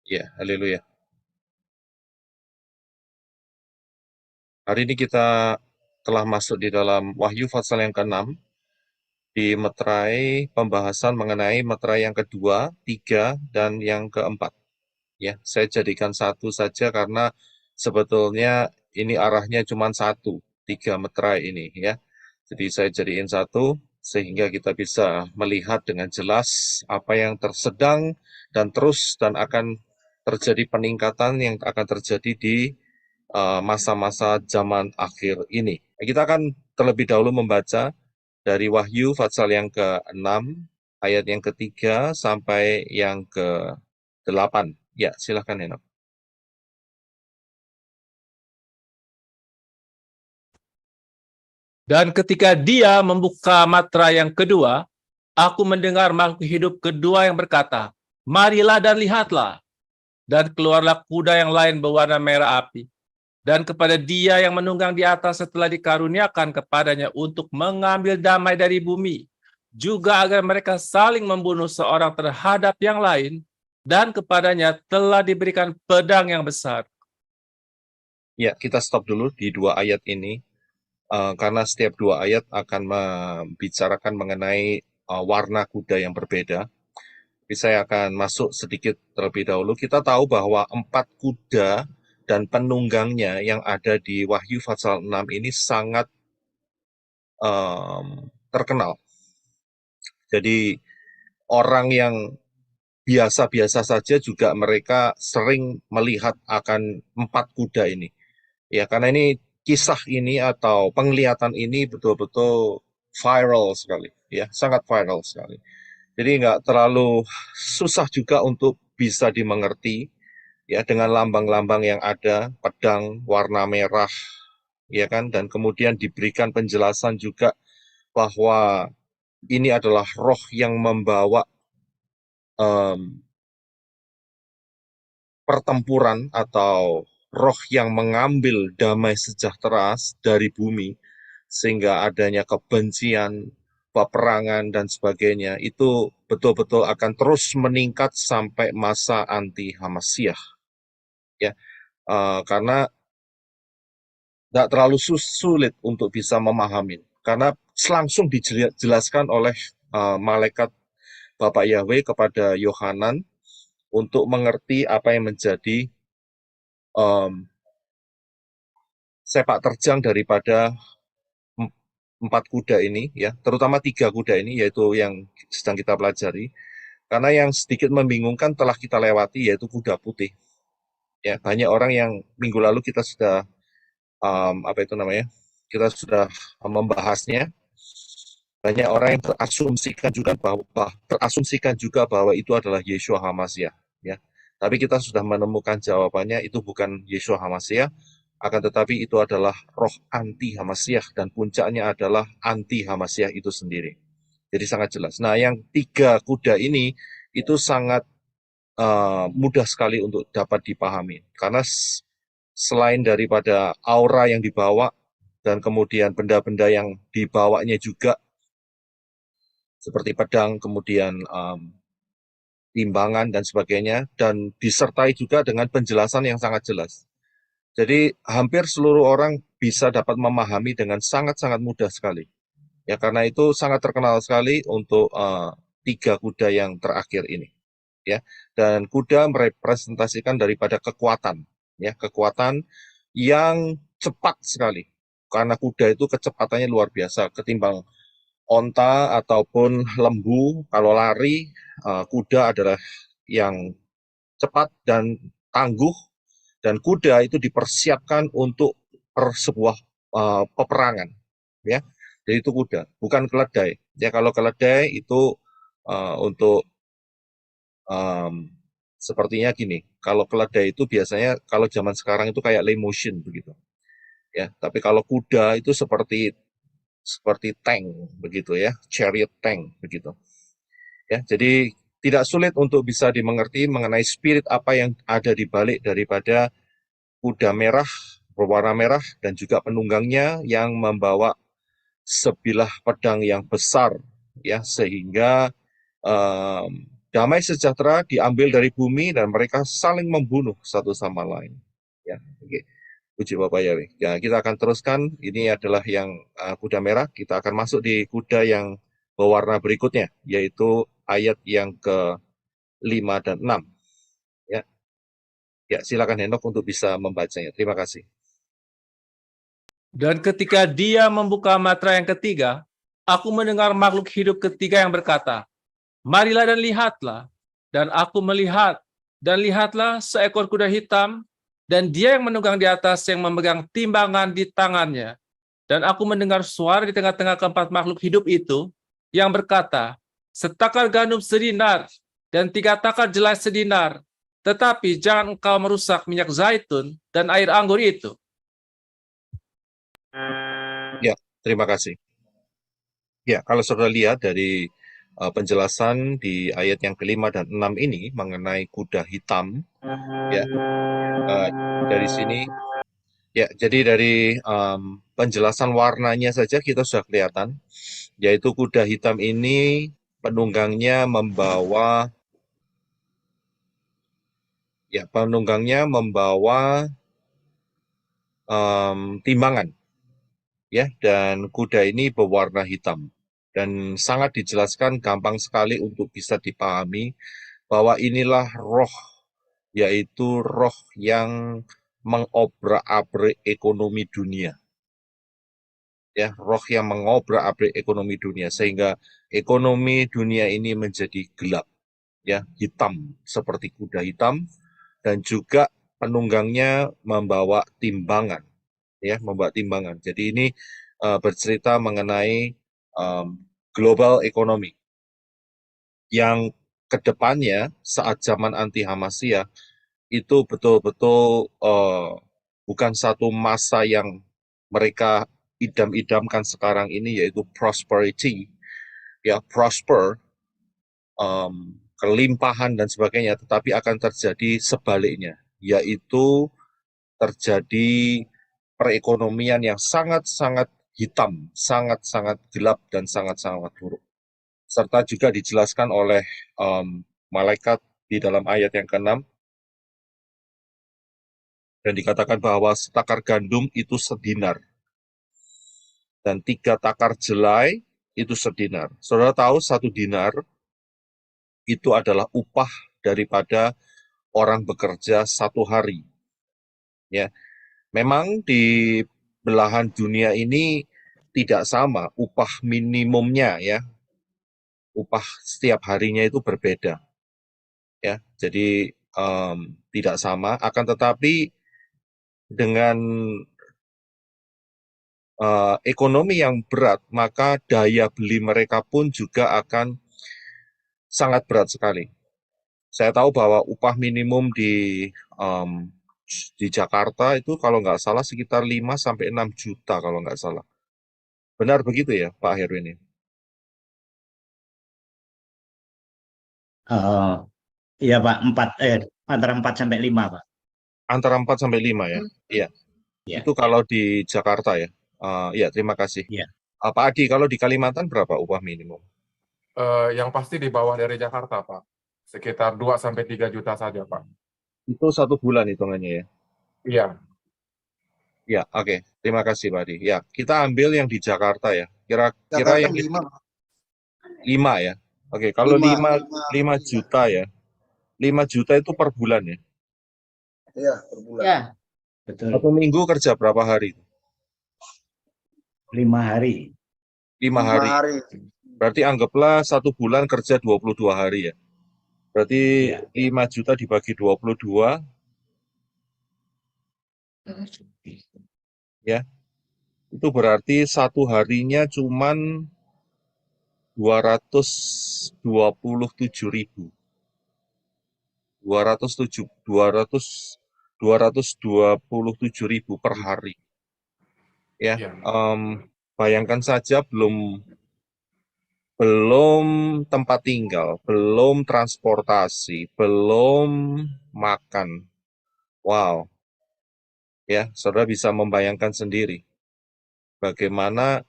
Ya, haleluya. Hari ini kita telah masuk di dalam Wahyu pasal yang ke-6, di meterai pembahasan mengenai meterai yang kedua, tiga, dan yang keempat. Ya, saya jadikan satu saja karena sebetulnya ini arahnya cuma satu, tiga meterai ini ya. Jadi saya jadiin satu sehingga kita bisa melihat dengan jelas apa yang tersedang dan terus dan akan terjadi peningkatan yang akan terjadi di masa-masa zaman akhir ini. Kita akan terlebih dahulu membaca dari Wahyu pasal yang ke-6, ayat yang ketiga sampai yang ke-8. Ya, silakan Henok. Dan ketika dia membuka matra yang kedua, aku mendengar makhluk hidup kedua yang berkata, "Marilah dan lihatlah." Dan keluarlah kuda yang lain berwarna merah api. Dan kepada dia yang menunggang di atas setelah dikaruniakan kepadanya untuk mengambil damai dari bumi, juga agar mereka saling membunuh seorang terhadap yang lain, dan kepadanya telah diberikan pedang yang besar. Ya, kita stop dulu di dua ayat ini, karena setiap dua ayat akan membicarakan mengenai warna kuda yang berbeda. Tapi saya akan masuk sedikit terlebih dahulu. Kita tahu bahwa 4 kuda dan penunggangnya yang ada di Wahyu pasal 6 ini sangat terkenal. Jadi orang yang biasa-biasa saja juga mereka sering melihat akan 4 kuda ini. Ya, karena ini kisah ini atau penglihatan ini betul-betul viral sekali, ya, sangat viral sekali. Jadi nggak terlalu susah juga untuk bisa dimengerti, ya, dengan lambang-lambang yang ada, pedang warna merah, ya kan, dan kemudian diberikan penjelasan juga bahwa ini adalah roh yang membawa em, pertempuran atau roh yang mengambil damai sejahtera dari bumi, sehingga adanya kebencian, peperangan, dan sebagainya, itu betul-betul akan terus meningkat sampai masa anti Hamasyah. Ya, karena tidak terlalu sulit untuk bisa memahami, karena langsung dijelaskan oleh malaikat Bapak Yahweh kepada Yohanan untuk mengerti apa yang menjadi um, sepak terjang daripada 4 kuda ini, ya, terutama 3 kuda ini, yaitu yang sedang kita pelajari. Karena yang sedikit membingungkan telah kita lewati, yaitu kuda putih. Ya, banyak orang yang minggu lalu kita sudah apa itu namanya? Kita sudah membahasnya. Banyak orang yang terasumsikan juga bahwa itu adalah Yeshua Hamasyah, ya. Tapi kita sudah menemukan jawabannya, itu bukan Yeshua Hamasyah, akan tetapi itu adalah roh anti Hamasyah, dan puncaknya adalah anti Hamasyah itu sendiri. Jadi sangat jelas. Nah, yang 3 kuda ini itu sangat mudah sekali untuk dapat dipahami, karena selain daripada aura yang dibawa dan kemudian benda-benda yang dibawanya juga seperti pedang, kemudian timbangan dan sebagainya, dan disertai juga dengan penjelasan yang sangat jelas. Jadi hampir seluruh orang bisa dapat memahami dengan sangat-sangat mudah sekali. Ya, karena itu sangat terkenal sekali untuk 3 kuda yang terakhir ini. Ya, dan kuda merepresentasikan daripada kekuatan, ya, kekuatan yang cepat sekali. Karena kuda itu kecepatannya luar biasa ketimbang onta ataupun lembu. Kalau lari, kuda adalah yang cepat dan tangguh, dan kuda itu dipersiapkan untuk sebuah peperangan, ya. Jadi itu kuda, bukan keledai. Ya, kalau keledai itu untuk sepertinya gini, kalau keledai itu biasanya kalau zaman sekarang itu kayak limousine begitu, ya. Tapi kalau kuda itu seperti tank begitu, ya, chariot tank begitu. Ya, jadi tidak sulit untuk bisa dimengerti mengenai spirit apa yang ada di balik daripada kuda merah, berwarna merah, dan juga penunggangnya yang membawa sebilah pedang yang besar, ya, sehingga damai sejahtera diambil dari bumi dan mereka saling membunuh satu sama lain. Ya, oke. Puji Bapak Yahweh. Ya, kita akan teruskan. Ini adalah yang kuda merah. Kita akan masuk di kuda yang berwarna berikutnya, yaitu ayat yang ke-5 dan 6. Ya, ya, silakan Henok untuk bisa membacanya. Terima kasih. Dan ketika dia membuka matra yang ketiga, aku mendengar makhluk hidup ketiga yang berkata, marilah dan lihatlah. Dan aku melihat, dan lihatlah seekor kuda hitam, dan dia yang menunggang di atas yang memegang timbangan di tangannya. Dan aku mendengar suara di tengah-tengah keempat makhluk hidup itu, yang berkata, setakar gandum sedinar, dan 3 takar jelai sedinar, tetapi jangan engkau merusak minyak zaitun dan air anggur itu. Ya, terima kasih. Ya, kalau saudara lihat dari penjelasan di ayat yang ke-5 dan 6 ini mengenai kuda hitam, ya, dari sini, ya, jadi dari penjelasan warnanya saja kita sudah kelihatan, yaitu kuda hitam ini penunggangnya membawa, ya, timbangan, ya, dan kuda ini berwarna hitam. Dan sangat dijelaskan gampang sekali untuk bisa dipahami bahwa inilah roh, yaitu roh yang mengobrak-abrik ekonomi dunia. Ya, roh yang mengobrak-abrik ekonomi dunia sehingga ekonomi dunia ini menjadi gelap, ya, hitam seperti kuda hitam, dan juga penunggangnya membawa timbangan, ya, membawa timbangan. Jadi ini bercerita mengenai global ekonomi yang kedepannya saat zaman anti Hamasiyah itu betul-betul bukan satu masa yang mereka idam-idamkan sekarang ini, yaitu prosperity, ya, prosper, kelimpahan dan sebagainya, tetapi akan terjadi sebaliknya, yaitu terjadi perekonomian yang sangat-sangat hitam, sangat-sangat gelap, dan sangat-sangat buruk. Serta juga dijelaskan oleh malaikat di dalam ayat yang ke-6, dan dikatakan bahwa setakar gandum itu sedinar, dan 3 takar jelai itu sedinar. Saudara tahu 1 dinar itu adalah upah daripada orang bekerja 1 hari. Ya, memang di belahan dunia ini tidak sama upah minimumnya, ya. Upah setiap harinya itu berbeda, ya. Jadi tidak sama. Akan tetapi dengan ekonomi yang berat, maka daya beli mereka pun juga akan sangat berat sekali. Saya tahu bahwa upah minimum di Jakarta itu kalau nggak salah sekitar 5 sampai 6 juta kalau nggak salah. Benar begitu ya, Pak Herwin? Iya Pak, antara 4 sampai 5 Pak. Antara 4 sampai 5 ya. Iya. Iya, Itu kalau di Jakarta ya. Iya, terima kasih. iya. Pak Adi, kalau di Kalimantan berapa upah minimum? Yang pasti di bawah dari Jakarta, Pak. Sekitar 2 sampai 3 juta saja, Pak. Itu 1 bulan hitungannya ya. Iya. Ya, oke. Terima kasih Pak Adi. Ya, kita ambil yang di Jakarta ya. Kira-kira Jakarta yang 5. 5 ya. Oke, kalau 5 5 juta ya. 5 juta itu per bulan ya. Iya, per bulan. Ya, betul. 1 minggu kerja berapa hari? 5 hari. 5 5 hari. hari. Berarti anggaplah 1 bulan kerja 22 hari ya. Berarti Iya. 5 juta dibagi 22, ya. Itu berarti 1 harinya cuman 227.000. 227.000 per hari. Ya, Iya. bayangkan saja belum tempat tinggal, belum transportasi, belum makan. Wow. Ya, saudara bisa membayangkan sendiri bagaimana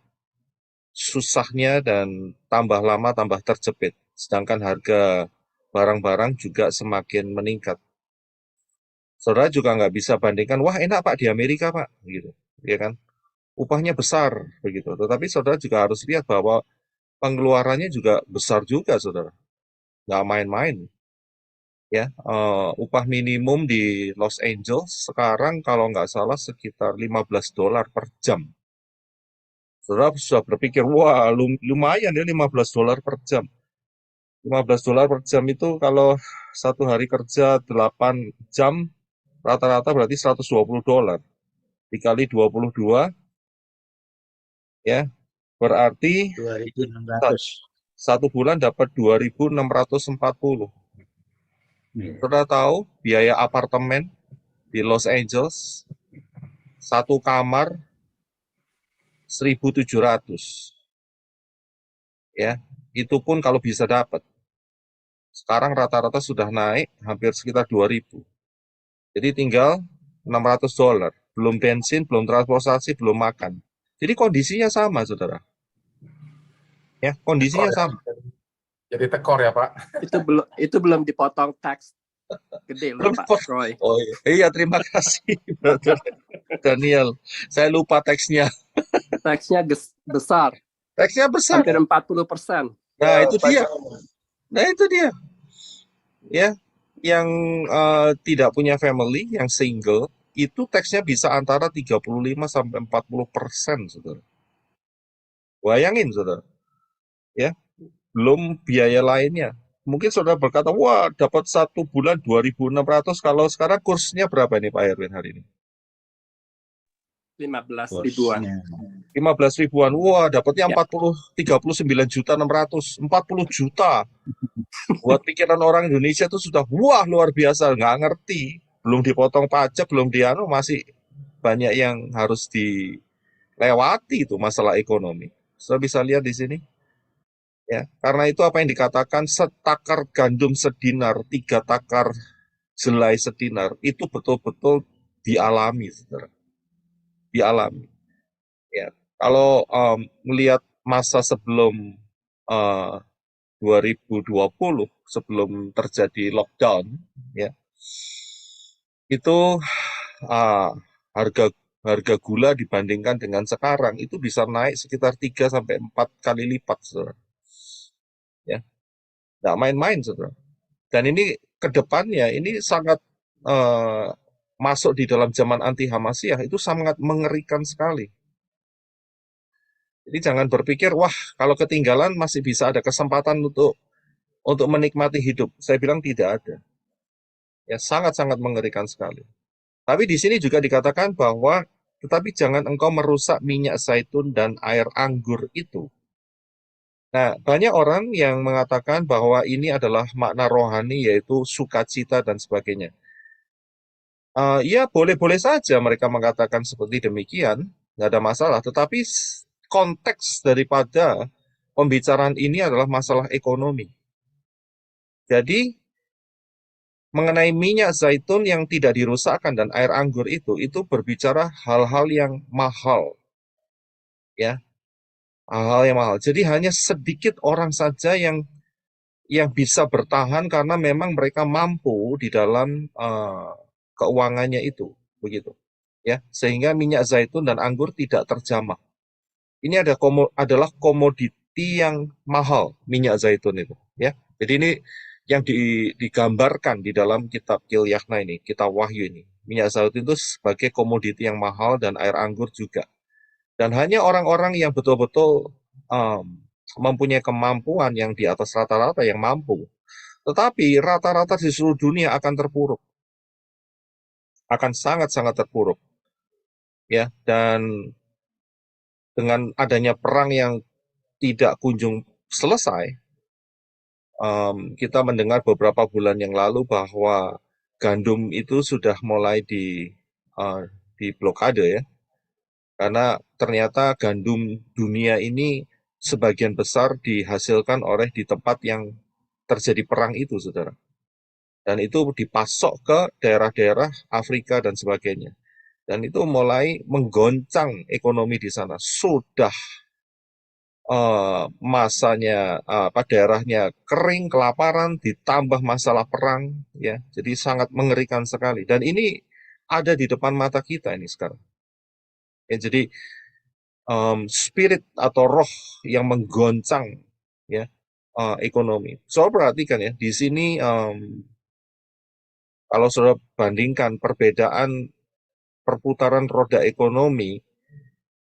susahnya dan tambah lama tambah terjepit. Sedangkan harga barang-barang juga semakin meningkat. Saudara juga nggak bisa bandingkan, wah enak Pak di Amerika Pak, gitu, ya kan? Upahnya besar, begitu. Tetapi saudara juga harus lihat bahwa pengeluarannya juga besar juga, saudara. Nggak main-main, ya. Upah minimum di Los Angeles sekarang kalau nggak salah sekitar $15 per jam. Saudara sudah berpikir, wah lumayan ya $15 per jam. $15 per jam itu kalau satu hari kerja 8 jam, rata-rata berarti $120. Dikali 22, ya, berarti 2.600. satu bulan dapat 2.640. Saudara tahu biaya apartemen di Los Angeles, satu kamar 1.700. Ya, itu pun kalau bisa dapat. Sekarang rata-rata sudah naik hampir sekitar 2.000. Jadi tinggal $600. Belum bensin, belum transportasi, belum makan. Jadi kondisinya sama, saudara. Ya, kondisinya Tekor ya. sama. Jadi tekor ya Pak. Itu belum dipotong tax gede loh Belum Pak dipotong. Roy. Oh iya, terima kasih, Brother Daniel. Saya lupa teksnya. Taxnya besar, Teksnya besar. hampir 40%. Nah, Ya, itu dia. pajaknya. Nah, itu dia. Ya, yang tidak punya family, yang single, itu teksnya bisa antara 35 sampai 40%, saudara. Bayangin, saudara. Ya, belum biaya lainnya. Mungkin saudara berkata, wah dapat satu bulan 2.600, kalau sekarang kursnya berapa nih Pak Erwin hari ini? 15 ribuan. 15 ribuan, wah dapatnya Ya. 39.600, 40 juta. Buat pikiran orang Indonesia itu sudah wah luar biasa, nggak ngerti. Belum dipotong pajak, belum masih banyak yang harus dilewati itu masalah ekonomi. Saudara bisa lihat di sini. Ya, karena itu apa yang dikatakan setakar gandum sedinar, 3 takar jelai sedinar, itu betul-betul dialami, saudara. Dialami. Ya, kalau melihat masa sebelum 2020, sebelum terjadi lockdown, ya, itu harga harga gula dibandingkan dengan sekarang itu bisa naik sekitar 3 sampai 4 kali lipat, saudara. Ya, nggak main-main, saudara. Dan ini ke depannya ini sangat masuk di dalam zaman anti Hamasiyah, itu sangat mengerikan sekali. Jadi jangan berpikir, wah kalau ketinggalan masih bisa ada kesempatan untuk menikmati hidup. Saya bilang tidak ada. Ya, sangat-sangat mengerikan sekali. Tapi di sini juga dikatakan bahwa tetapi jangan engkau merusak minyak zaitun dan air anggur itu. Nah, banyak orang yang mengatakan bahwa ini adalah makna rohani, yaitu sukacita dan sebagainya. Ya, boleh-boleh saja mereka mengatakan seperti demikian, nggak ada masalah. Tetapi konteks daripada pembicaraan ini adalah masalah ekonomi. Jadi, mengenai minyak zaitun yang tidak dirusakkan dan air anggur itu berbicara hal-hal yang mahal. Ya, hal-hal yang mahal. Jadi hanya sedikit orang saja yang bisa bertahan karena memang mereka mampu di dalam keuangannya itu, begitu. Ya, sehingga minyak zaitun dan anggur tidak terjamah. Ini adalah komoditi yang mahal, minyak zaitun itu, ya. Jadi ini yang digambarkan di dalam kitab Kilyakna ini, kitab Wahyu ini. Minyak zaitun itu sebagai komoditi yang mahal dan air anggur juga. Dan hanya orang-orang yang betul-betul mempunyai kemampuan yang di atas rata-rata yang mampu. Tetapi rata-rata di seluruh dunia akan terpuruk. Akan sangat-sangat terpuruk. Ya, dan dengan adanya perang yang tidak kunjung selesai, kita mendengar beberapa bulan yang lalu bahwa gandum itu sudah mulai di blokade, ya, karena ternyata gandum dunia ini sebagian besar dihasilkan oleh di tempat yang terjadi perang itu, saudara, dan itu dipasok ke daerah-daerah Afrika dan sebagainya, dan itu mulai menggoncang ekonomi di sana. Sudah masanya daerahnya kering, kelaparan, ditambah masalah perang, ya. Jadi sangat mengerikan sekali. Dan ini ada di depan mata kita ini sekarang. Ya, jadi spirit atau roh yang menggoncang, ya, ekonomi. So perhatikan ya, di sini kalau saudara bandingkan perbedaan perputaran roda ekonomi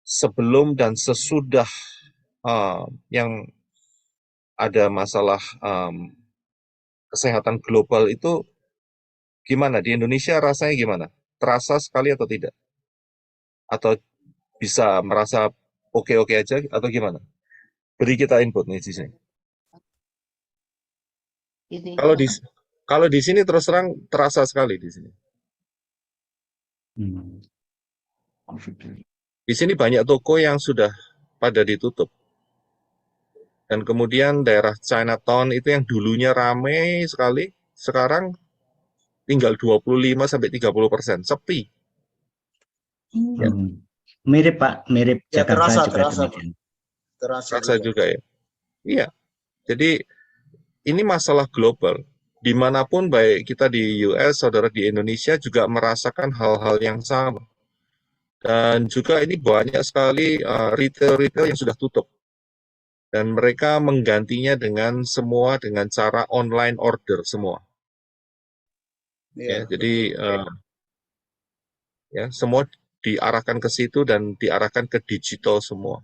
sebelum dan sesudah yang ada masalah kesehatan global itu gimana? Di Indonesia rasanya gimana? Terasa sekali atau tidak? Atau bisa merasa oke-oke aja atau gimana? Beri kita input nih di sini. Kalau di kalau di sini terus terang terasa sekali di sini. Hmm. Di sini banyak toko yang sudah pada ditutup. Dan kemudian daerah Chinatown itu yang dulunya ramai sekali, sekarang tinggal 25-30%, sepi. Ya, Mirip Pak, mirip Ya, Jakarta terasa, juga terasa, demikian. rasa juga ya. Iya, jadi ini masalah global. Dimanapun baik kita di US, saudara di Indonesia juga merasakan hal-hal yang sama. Dan juga ini banyak sekali retail-retail yang sudah tutup. Dan mereka menggantinya dengan semua dengan cara online order semua. Ya, jadi ya semua diarahkan ke situ dan diarahkan ke digital semua.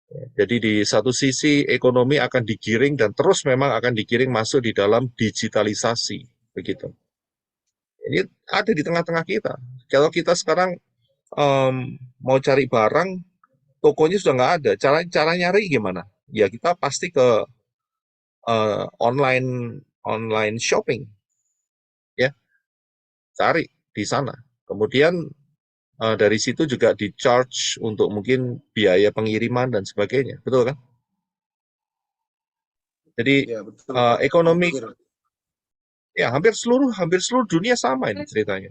Jadi di satu sisi ekonomi akan digiring dan terus memang akan digiring masuk di dalam digitalisasi, begitu. Ini ada di tengah-tengah kita. Kalau kita sekarang mau cari barang, tokonya sudah nggak ada. Cara nyari gimana? Ya kita pasti ke online shopping, ya cari di sana. Kemudian dari situ juga di charge untuk mungkin biaya pengiriman dan sebagainya, betul kan? Jadi Ya, betul. ekonomi Hampir. ya hampir seluruh dunia sama ini ceritanya.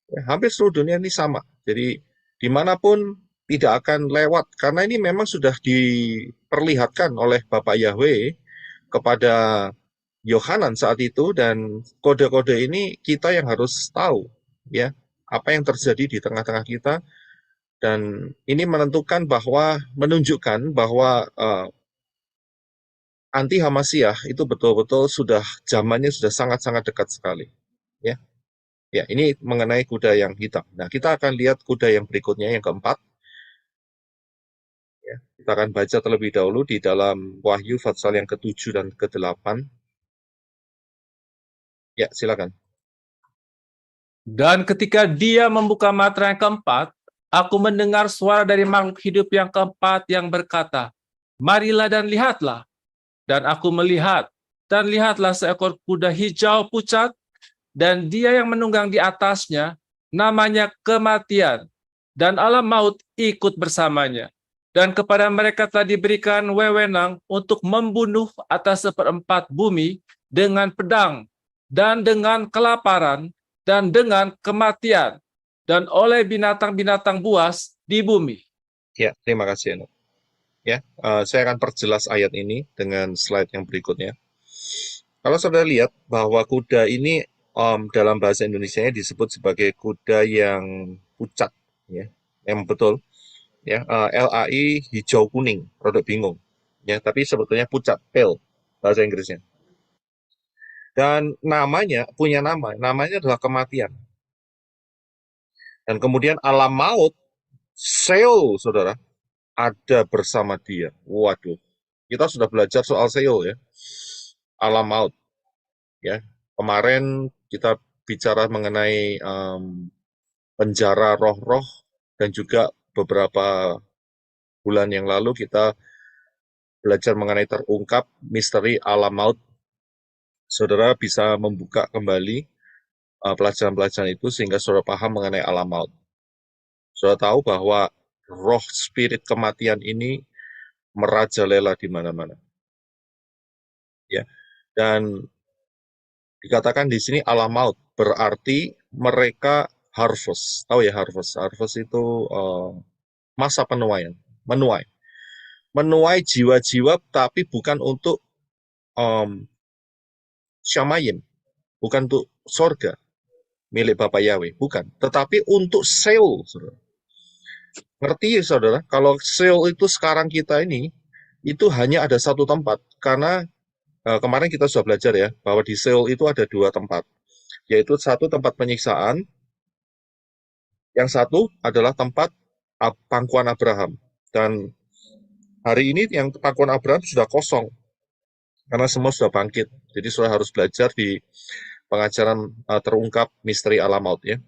Ya, hampir seluruh dunia ini sama. Jadi dimanapun tidak akan lewat karena ini memang sudah diperlihatkan oleh Bapak Yahweh kepada Yohanan saat itu dan kode-kode ini kita yang harus tahu ya apa yang terjadi di tengah-tengah kita dan ini menunjukkan bahwa anti Hamasiah itu betul-betul zamannya sudah sangat-sangat dekat sekali ya. Ya, ini mengenai kuda yang hitam. Nah, kita akan lihat kuda yang berikutnya, yang keempat. Ya, kita akan baca terlebih dahulu di dalam Wahyu pasal yang ke-7 dan ke-8. Ya, silakan. Dan ketika dia membuka matra yang keempat, aku mendengar suara dari makhluk hidup yang keempat yang berkata, "Marilah dan lihatlah." Dan aku melihat, dan lihatlah seekor kuda hijau pucat, dan dia yang menunggang di atasnya, namanya Kematian, dan alam maut ikut bersamanya. Dan kepada mereka telah diberikan wewenang untuk membunuh atas 1/4 bumi dengan pedang, dan dengan kelaparan, dan dengan kematian, dan oleh binatang-binatang buas di bumi. Ya, terima kasih, Eno. Ya, saya akan perjelas ayat ini dengan slide yang berikutnya. Kalau saudara lihat bahwa kuda ini dalam bahasa Indonesianya disebut sebagai kuda yang pucat, ya, yang betul, ya, LAI hijau kuning, produk bingung, ya, tapi sebetulnya pucat, pale bahasa Inggrisnya. Dan namanya adalah kematian. Dan kemudian alam maut, Sheol, saudara, ada bersama dia. Waduh, kita sudah belajar soal Sheol ya, alam maut. Ya, kemarin kita bicara mengenai penjara roh-roh dan juga beberapa bulan yang lalu kita belajar mengenai terungkap misteri alam maut. Saudara bisa membuka kembali pelajaran-pelajaran itu sehingga saudara paham mengenai alam maut. Saudara tahu bahwa roh spirit kematian ini merajalela di mana-mana. Ya. Dan dikatakan di sini alam maut berarti mereka harvest. Tahu ya harvest? Harvest itu masa penuaian, menuai. menuai jiwa-jiwa, tapi bukan untuk syamayim, bukan untuk sorga milik Bapak Yahweh, bukan. Tetapi untuk Seoul, saudara. Ngerti ya, saudara? Kalau Seoul itu sekarang kita ini, itu hanya ada satu tempat. Karena kemarin kita sudah belajar ya, bahwa di Seoul itu ada dua tempat. Yaitu satu tempat penyiksaan, yang satu adalah tempat pangkuan Abraham. Dan hari ini yang pangkuan Abraham sudah kosong, karena semua sudah bangkit. Jadi saudara harus belajar di pengajaran terungkap misteri alam maut ya.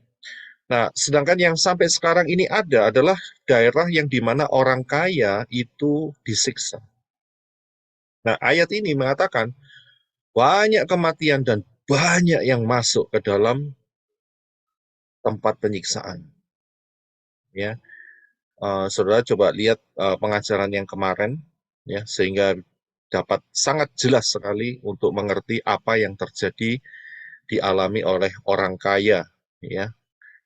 Nah, sedangkan yang sampai sekarang ini ada adalah daerah yang dimana orang kaya itu disiksa. Nah, ayat ini mengatakan banyak kematian dan banyak yang masuk ke dalam tempat penyiksaan. Ya, saudara coba lihat pengajaran yang kemarin, ya, sehingga dapat sangat jelas sekali untuk mengerti apa yang terjadi dialami oleh orang kaya, ya,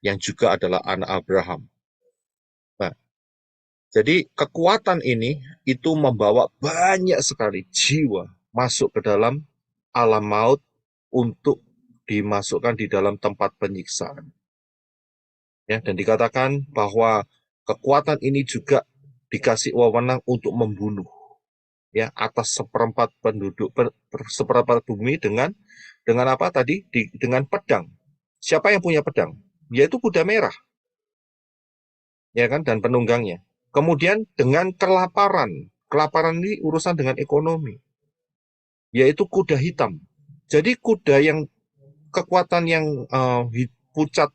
yang juga adalah anak Abraham. Nah, jadi kekuatan ini itu membawa banyak sekali jiwa masuk ke dalam alam maut untuk dimasukkan di dalam tempat penyiksaan. Ya, dan dikatakan bahwa kekuatan ini juga dikasih wewenang untuk membunuh, ya, atas seperempat penduduk seperempat bumi dengan apa tadi? Dengan pedang. Siapa yang punya pedang? Yaitu kuda merah, ya kan, dan penunggangnya. Kemudian dengan kelaparan. Kelaparan ini urusan dengan ekonomi, yaitu kuda hitam. Jadi kuda yang kekuatan yang pucat,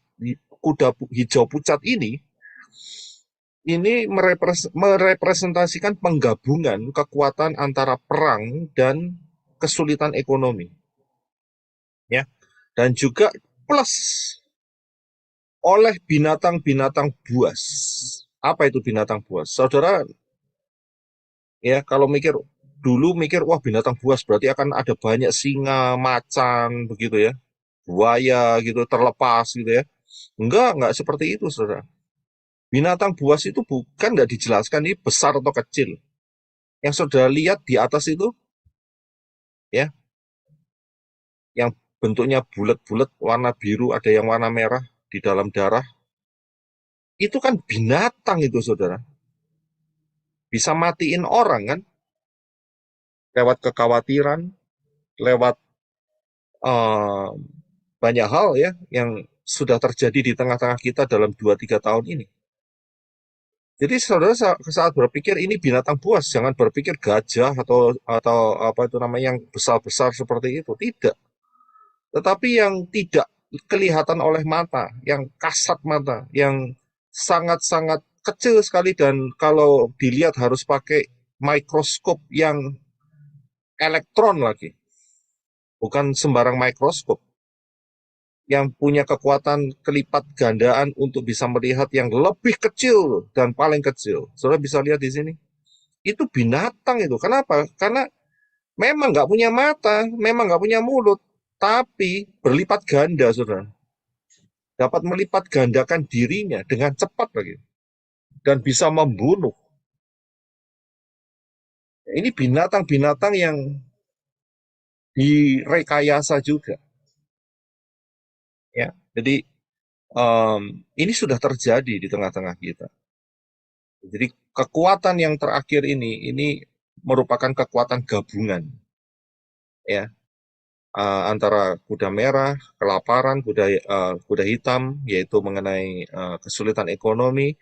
kuda hijau pucat ini merepresentasikan penggabungan kekuatan antara perang dan kesulitan ekonomi, ya, dan juga plus oleh binatang-binatang buas. Apa itu binatang buas? Saudara, ya, kalau dulu mikir, wah, binatang buas berarti akan ada banyak singa, macan, begitu ya, buaya gitu, terlepas gitu ya. Enggak seperti itu, saudara. Binatang buas itu nggak dijelaskan ini besar atau kecil. Yang saudara lihat di atas itu, ya, yang bentuknya bulat-bulat, warna biru, ada yang warna merah di dalam darah, itu kan binatang itu, saudara. Bisa matiin orang kan, lewat kekhawatiran, lewat banyak hal ya yang sudah terjadi di tengah-tengah kita dalam 2-3 tahun ini. Jadi saudara saat berpikir ini binatang buas, jangan berpikir gajah atau apa itu namanya yang besar-besar seperti itu, tidak. Tetapi yang tidak kelihatan oleh mata, yang kasat mata, yang sangat-sangat kecil sekali, dan kalau dilihat harus pakai mikroskop yang elektron lagi, bukan sembarang mikroskop, yang punya kekuatan kelipat gandaan untuk bisa melihat yang lebih kecil dan paling kecil. Saudara bisa lihat di sini. Itu binatang itu. Kenapa? Karena memang nggak punya mata, memang nggak punya mulut, tapi berlipat ganda, saudara. Dapat melipat gandakan dirinya dengan cepat lagi. Dan bisa membunuh. Ini binatang-binatang yang direkayasa juga. Ya, jadi ini sudah terjadi di tengah-tengah kita. Jadi kekuatan yang terakhir ini merupakan kekuatan gabungan, ya, antara kuda merah, kelaparan, kuda hitam, yaitu mengenai kesulitan ekonomi,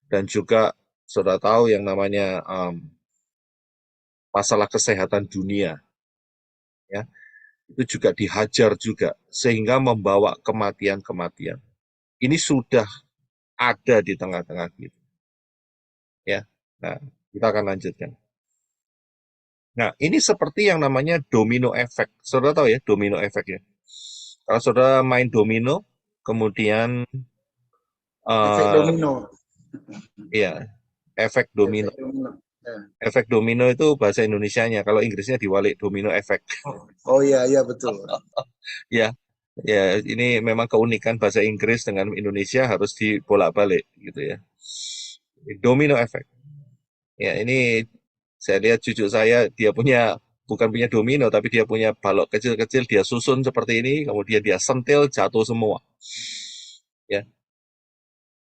dan juga sudah tahu yang namanya masalah kesehatan dunia, ya, itu juga dihajar juga sehingga membawa kematian-kematian. Ini sudah ada di tengah-tengah kita. Ya, nah, kita akan lanjutkan. Nah, ini seperti yang namanya domino effect. Saudara tahu ya domino effect ya? Kalau saudara main domino, kemudian Efek domino. ya, efek domino. Efek domino. Ya. Efek domino itu bahasa Indonesianya. Kalau Inggrisnya diwalik domino effect. Oh iya betul. Ya, ya, ini memang keunikan bahasa Inggris dengan Indonesia harus dibolak-balik gitu ya. Domino effect. Ya, ini Saya lihat cucu saya, dia bukan punya domino, tapi dia punya balok kecil-kecil, dia susun seperti ini, kemudian dia sentil, jatuh semua. Ya,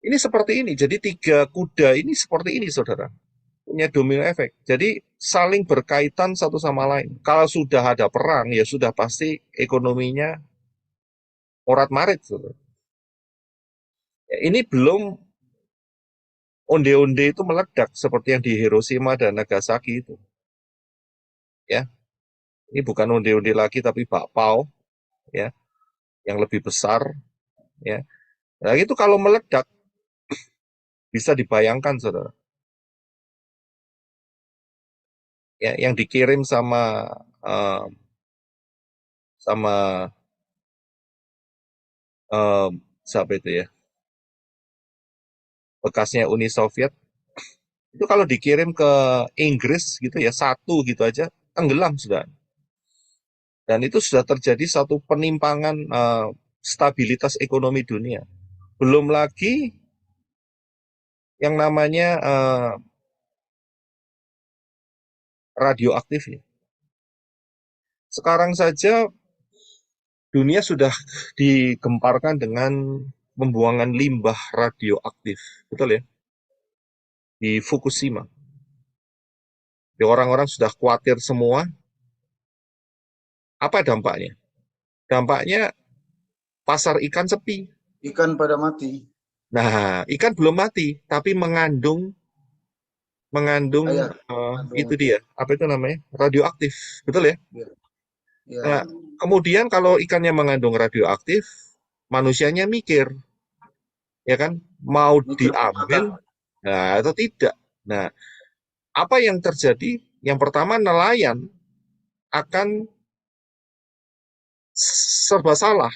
ini seperti ini. Jadi 3 kuda ini seperti ini, saudara. Punya domino efek. Jadi saling berkaitan satu sama lain. Kalau sudah ada perang, ya sudah pasti ekonominya morat-marit, saudara. Ya, ini belum onde-onde itu meledak seperti yang di Hiroshima dan Nagasaki itu. Ya, ini bukan onde-onde lagi tapi bakpao, ya, yang lebih besar, ya. Nah, itu kalau meledak bisa dibayangkan, saudara. Ya, yang dikirim sama eh, sama eh, siapa itu ya, bekasnya Uni Soviet, itu kalau dikirim ke Inggris gitu ya, satu gitu aja, tenggelam sudah. Dan itu sudah terjadi satu penimpangan stabilitas ekonomi dunia. Belum lagi yang namanya radioaktif ya. Sekarang saja dunia sudah digemparkan dengan pembuangan limbah radioaktif, betul ya? Di Fukushima. Ya, orang-orang sudah khawatir semua. Apa dampaknya? Dampaknya pasar ikan sepi. Ikan pada mati. Nah, ikan belum mati, tapi mengandung Ayah, itu dia, apa itu namanya? Radioaktif, betul ya? ya. Nah, kemudian kalau ikannya mengandung radioaktif, manusianya mikir, ya kan? Mau Mikir diambil, nah atau tidak. Nah, apa yang terjadi? Yang pertama, nelayan akan serba salah.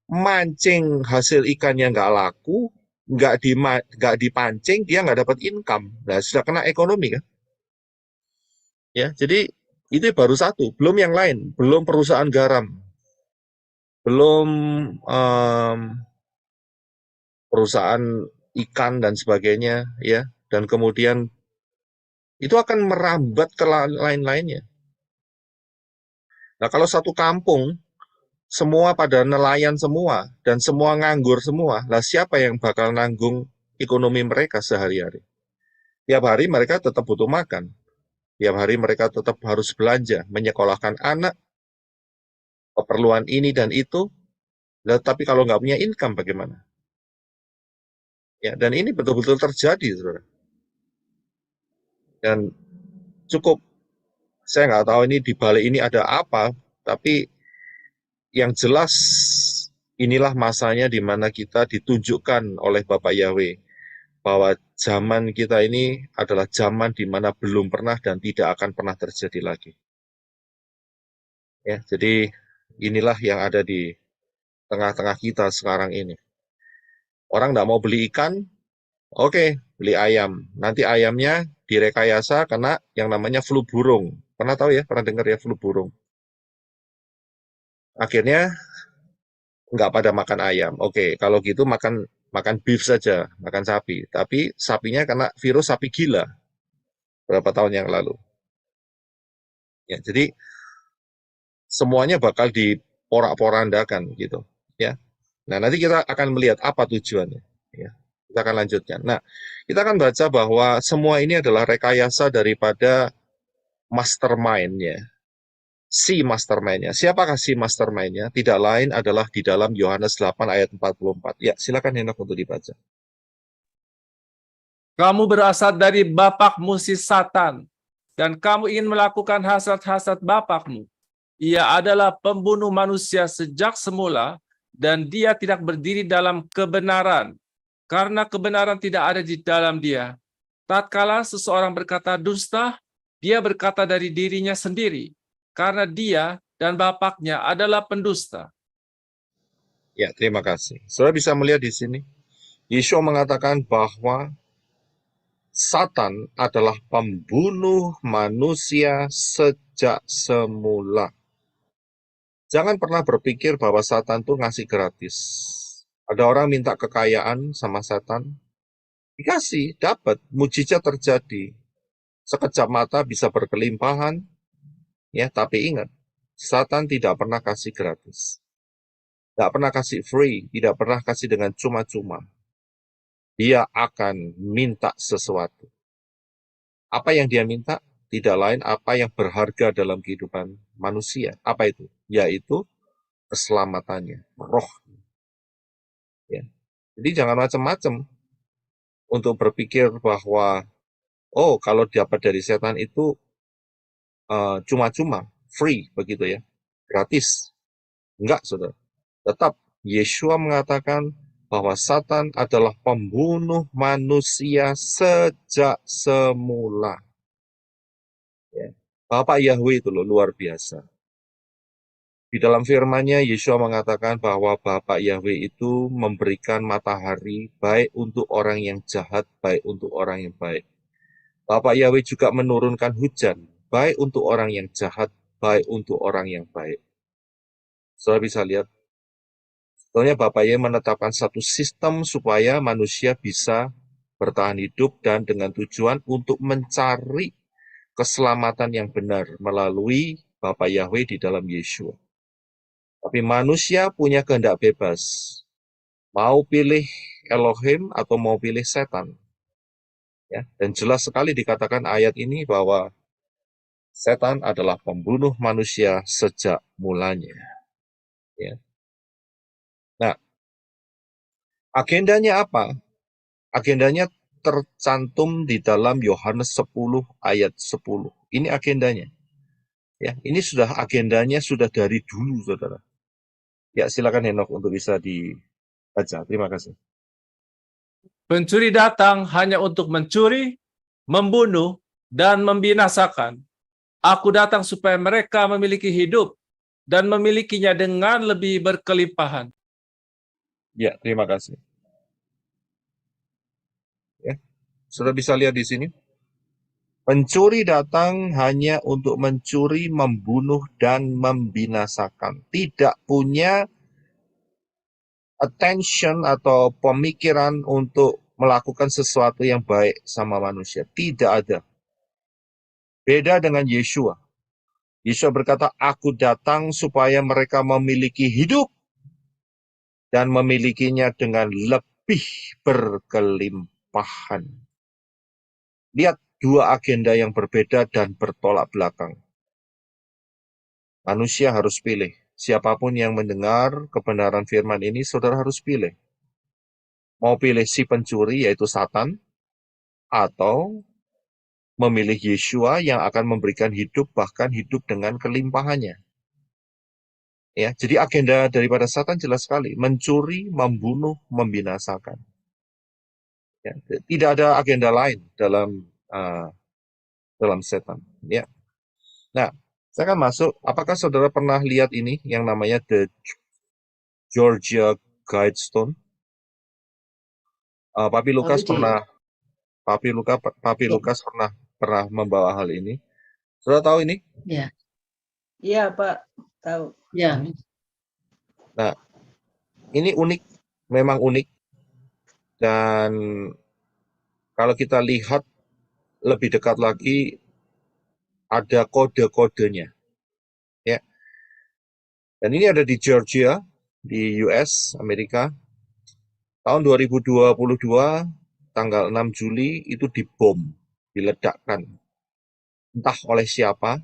Mancing hasil ikannya nggak laku, nggak dipancing, dia nggak dapat income. Nah, sudah kena ekonomi kan? Ya, jadi itu baru satu, belum yang lain, belum perusahaan garam, belum perusahaan ikan dan sebagainya, ya, dan kemudian itu akan merambat ke lain-lainnya. Nah, kalau satu kampung semua pada nelayan semua dan semua nganggur semua, lah siapa yang bakal nanggung ekonomi mereka sehari-hari? Tiap hari mereka tetap butuh makan. Tiap hari mereka tetap harus belanja, menyekolahkan anak, keperluan ini dan itu. Lah, tapi kalau nggak punya income bagaimana? Ya, dan ini betul-betul terjadi, saudara. Dan cukup, saya nggak tahu ini di balik ini ada apa, tapi yang jelas inilah masanya di mana kita ditunjukkan oleh Bapak Yahweh bahwa zaman kita ini adalah zaman di mana belum pernah dan tidak akan pernah terjadi lagi. Ya, jadi inilah yang ada di tengah-tengah kita sekarang ini. Orang nggak mau beli ikan, oke, beli ayam. Nanti ayamnya direkayasa kena yang namanya flu burung. Pernah tahu ya? Pernah dengar ya flu burung? Akhirnya nggak pada makan ayam. Oke, kalau gitu makan beef saja, makan sapi. Tapi sapinya kena virus sapi gila berapa tahun yang lalu. Ya, jadi semuanya bakal diporak-porandakan gitu. Ya. Nah, nanti kita akan melihat apa tujuannya. Ya. Kita akan lanjutkan. Nah, kita akan baca bahwa semua ini adalah rekayasa daripada mastermind-nya. Si mastermind-nya. Siapakah si mastermind-nya? Tidak lain adalah di dalam Yohanes 8 ayat 44. Ya, silakan Henok untuk dibaca. Kamu berasal dari bapakmu si Satan, dan kamu ingin melakukan hasrat-hasrat bapakmu. Ia adalah pembunuh manusia sejak semula, dan dia tidak berdiri dalam kebenaran, karena kebenaran tidak ada di dalam dia. Tatkala seseorang berkata dusta, dia berkata dari dirinya sendiri, karena dia dan bapaknya adalah pendusta. Ya, terima kasih. Saudara bisa melihat di sini, Yeshua mengatakan bahwa Satan adalah pembunuh manusia sejak semula. Jangan pernah berpikir bahwa Satan tuh ngasih gratis. Ada orang minta kekayaan sama Satan, dikasih, dapat, mujizat terjadi. sekejap mata bisa berkelimpahan, ya, tapi ingat, Satan tidak pernah kasih gratis. Tidak pernah kasih free, tidak pernah kasih dengan cuma-cuma. Dia akan minta sesuatu. Apa yang dia minta? Tidak lain apa yang berharga dalam kehidupan manusia. Apa itu? Yaitu keselamatannya, roh. Ya. Jadi jangan macam-macam untuk berpikir bahwa, oh, kalau dapat dari setan itu cuma-cuma, free, begitu ya, gratis. Enggak, saudara. Tetap, Yeshua mengatakan bahwa Satan adalah pembunuh manusia sejak semula. Ya. Bapak Yahweh itu loh, luar biasa. Di dalam firman-Nya, Yeshua mengatakan bahwa Bapak Yahweh itu memberikan matahari baik untuk orang yang jahat, baik untuk orang yang baik. Bapak Yahweh juga menurunkan hujan, baik untuk orang yang jahat, baik untuk orang yang baik. Saudara bisa lihat, sebetulnya Bapak Yahweh menetapkan satu sistem supaya manusia bisa bertahan hidup dan dengan tujuan untuk mencari keselamatan yang benar melalui Bapak Yahweh di dalam Yeshua. Tapi manusia punya kehendak bebas. Mau pilih Elohim atau mau pilih setan. Ya, dan jelas sekali dikatakan ayat ini bahwa setan adalah pembunuh manusia sejak mulanya. Ya. Nah, agendanya apa? Agendanya tercantum di dalam Yohanes 10 ayat 10. Ini agendanya. Ya, ini sudah agendanya sudah dari dulu, saudara. Ya, silakan Henok untuk bisa dibaca. Terima kasih. Pencuri datang hanya untuk mencuri, membunuh, dan membinasakan. Aku datang supaya mereka memiliki hidup dan memilikinya dengan lebih berkelimpahan. Ya, terima kasih. Ya, sudah bisa lihat di sini. Pencuri datang hanya untuk mencuri, membunuh, dan membinasakan. Tidak punya attention atau pemikiran untuk melakukan sesuatu yang baik sama manusia. Tidak ada. Beda dengan Yeshua. Yeshua berkata, aku datang supaya mereka memiliki hidup dan memilikinya dengan lebih berkelimpahan. Lihat dua agenda yang berbeda dan bertolak belakang. Manusia harus pilih. Siapapun yang mendengar kebenaran firman ini, saudara harus pilih. Mau pilih si pencuri, yaitu Satan, atau memilih Yeshua yang akan memberikan hidup, bahkan hidup dengan kelimpahannya. Ya, jadi agenda daripada Satan jelas sekali, mencuri, membunuh, membinasakan. Ya, tidak ada agenda lain dalam setan. Ya. Nah, saya akan masuk. Apakah saudara pernah lihat ini yang namanya The Georgia Guidestone? Papi Lukas pernah, Papi Lukas pernah membawa hal ini. Saudara tahu ini? Ya, Iya, Pak. Tahu. ya. Nah, ini unik, memang unik. Dan kalau kita lihat lebih dekat lagi, ada kode-kodenya. Ya. Dan ini ada di Georgia, di US, Amerika. Tahun 2022, tanggal 6 Juli, itu dibom, diledakkan. Entah oleh siapa.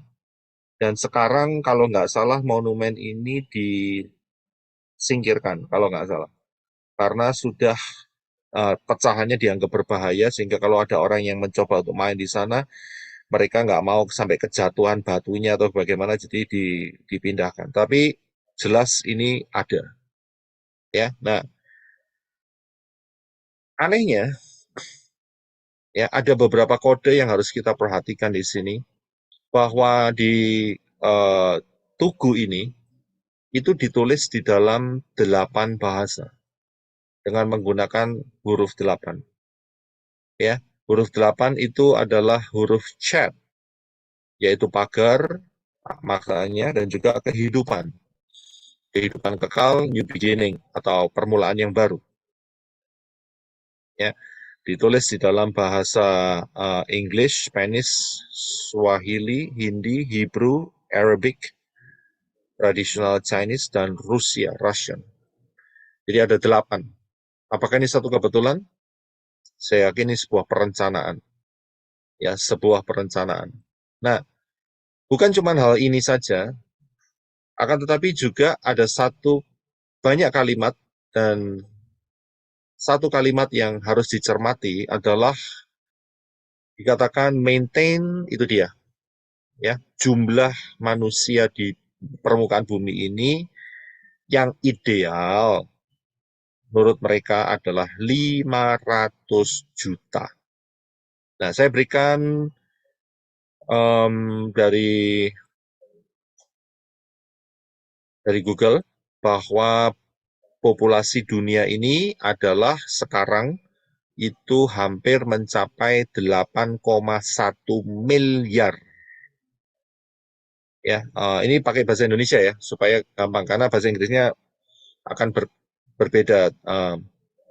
Dan sekarang kalau nggak salah monumen ini disingkirkan, kalau nggak salah. Karena sudah pecahannya dianggap berbahaya, sehingga kalau ada orang yang mencoba untuk main di sana, mereka nggak mau sampai kejatuhan batunya atau bagaimana, jadi dipindahkan. Tapi jelas ini ada. Ya, nah, anehnya, ya ada beberapa kode yang harus kita perhatikan di sini, bahwa di tugu ini itu ditulis di dalam 8 bahasa dengan menggunakan huruf 8. Ya, huruf 8 itu adalah huruf Chet, yaitu pagar maknanya, dan juga kehidupan. Kehidupan kekal, new beginning, atau permulaan yang baru. Ya. Ditulis di dalam bahasa English, Spanish, Swahili, Hindi, Hebrew, Arabic, Traditional Chinese, dan Russian. Jadi ada 8. Apakah ini satu kebetulan? Saya yakin ini sebuah perencanaan. Ya, sebuah perencanaan. Nah, bukan cuma hal ini saja, akan tetapi juga ada banyak kalimat, dan satu kalimat yang harus dicermati adalah dikatakan maintain, itu dia. Ya, jumlah manusia di permukaan bumi ini yang ideal menurut mereka adalah 500 juta. Nah, saya berikan dari Google bahwa populasi dunia ini adalah sekarang itu hampir mencapai 8,1 miliar. Ya, ini pakai bahasa Indonesia ya, supaya gampang, karena bahasa Inggrisnya akan berbeda.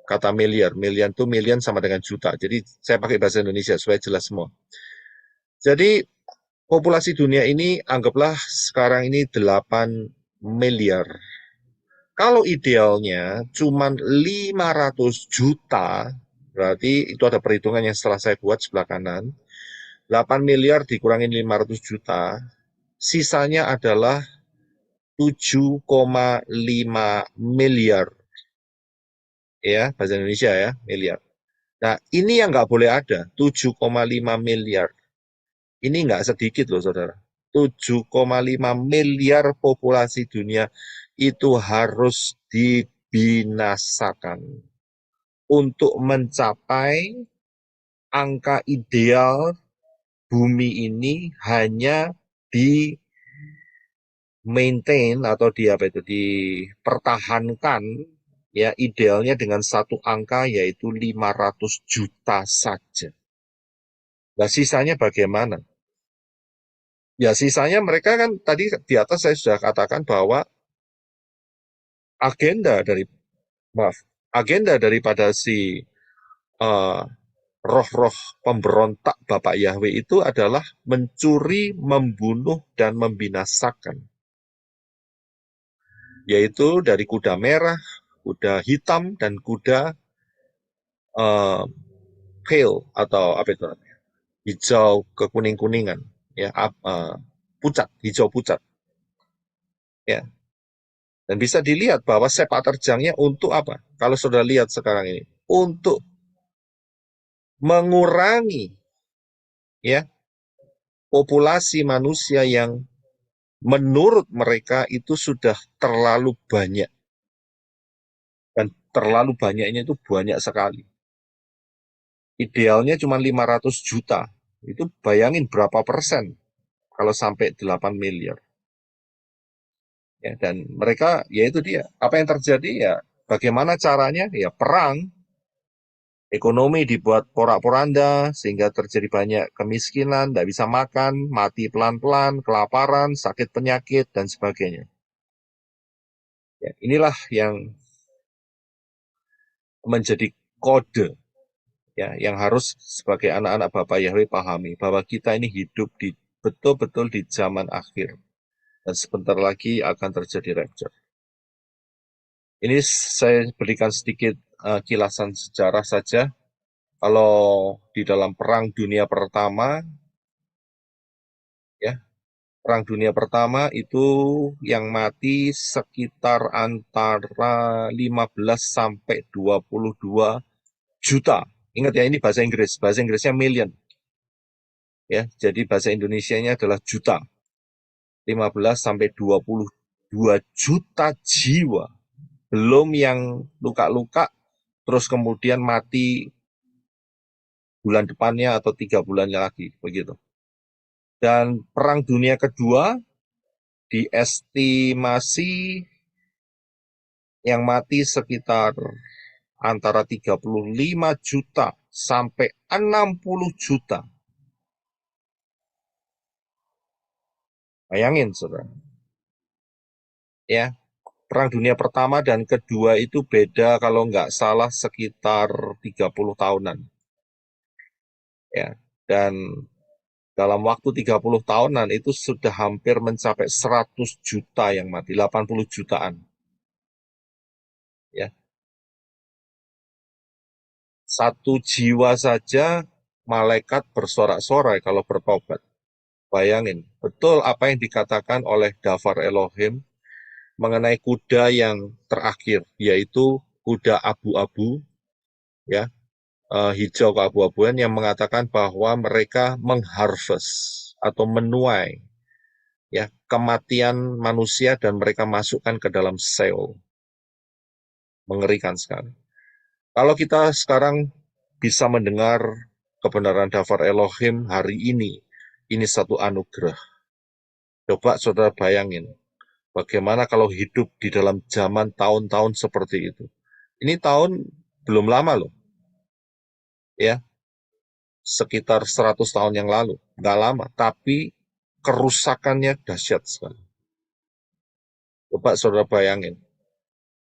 Kata miliar itu million sama dengan juta. Jadi saya pakai bahasa Indonesia supaya jelas semua. Jadi populasi dunia ini anggaplah sekarang ini 8 miliar. Kalau idealnya cuma 500 juta, berarti itu ada perhitungan yang setelah saya buat sebelah kanan. 8 miliar dikurangin 500 juta, sisanya adalah 7,5 miliar. Ya, bahasa Indonesia ya, miliar. Nah, ini yang nggak boleh ada, 7,5 miliar. Ini nggak sedikit loh, saudara. 7,5 miliar populasi dunia itu harus dibinasakan untuk mencapai angka ideal bumi ini hanya di maintain atau dipertahankan ya, idealnya dengan satu angka yaitu 500 juta saja. Nah, sisanya bagaimana? Ya, sisanya mereka kan tadi di atas saya sudah katakan bahwa agenda daripada si roh-roh pemberontak Bapak Yahweh itu adalah mencuri, membunuh, dan membinasakan. Yaitu dari kuda merah, kuda hitam, dan kuda pale atau apa itu namanya, hijau kekuning-kuningan, ya, pucat, hijau pucat, ya. Dan bisa dilihat bahwa sepak terjangnya untuk apa? Kalau sudah lihat sekarang ini, untuk mengurangi ya populasi manusia yang menurut mereka itu sudah terlalu banyak. Dan terlalu banyaknya itu banyak sekali. Idealnya cuma 500 juta. Itu bayangin berapa persen kalau sampai 8 miliar. Ya, dan mereka, ya itu dia. Apa yang terjadi ya, bagaimana caranya? Ya perang, ekonomi dibuat porak-poranda, sehingga terjadi banyak kemiskinan, tidak bisa makan, mati pelan-pelan, kelaparan, sakit penyakit, dan sebagainya. Ya, inilah yang menjadi kode ya, yang harus sebagai anak-anak Bapak Yahweh pahami, bahwa kita ini hidup betul-betul di zaman akhir. Dan sebentar lagi akan terjadi rapture. Ini saya berikan sedikit kilasan sejarah saja. Kalau di dalam Perang Dunia Pertama, ya, Perang Dunia Pertama itu yang mati sekitar antara 15 sampai 22 juta. Ingat ya, ini bahasa Inggris. Bahasa Inggrisnya million. Ya, jadi bahasa Indonesianya adalah juta. 15 sampai 22 juta jiwa. Belum yang luka-luka, terus kemudian mati bulan depannya atau 3 bulannya lagi, begitu. Dan Perang Dunia Kedua diestimasi yang mati sekitar antara 35 juta sampai 60 juta. Bayangin, saudara. Ya, Perang Dunia Pertama dan Kedua itu beda kalau nggak salah sekitar 30 tahunan. ya. Dan dalam waktu 30 tahunan itu sudah hampir mencapai 100 juta yang mati, 80 jutaan. Ya. Satu jiwa saja malaikat bersorak-sorai kalau bertobat. Bayangin, betul apa yang dikatakan oleh Dafar Elohim mengenai kuda yang terakhir, yaitu kuda abu-abu, ya, hijau keabu-abuan, yang mengatakan bahwa mereka mengharvest atau menuai, ya, kematian manusia dan mereka masukkan ke dalam Sheol. Mengerikan sekali. Kalau kita sekarang bisa mendengar kebenaran Dafar Elohim hari ini satu anugerah. Coba saudara bayangin, bagaimana kalau hidup di dalam zaman tahun-tahun seperti itu. Ini tahun belum lama loh, ya, sekitar 100 tahun yang lalu, nggak lama, tapi kerusakannya dahsyat sekali. Coba saudara bayangin,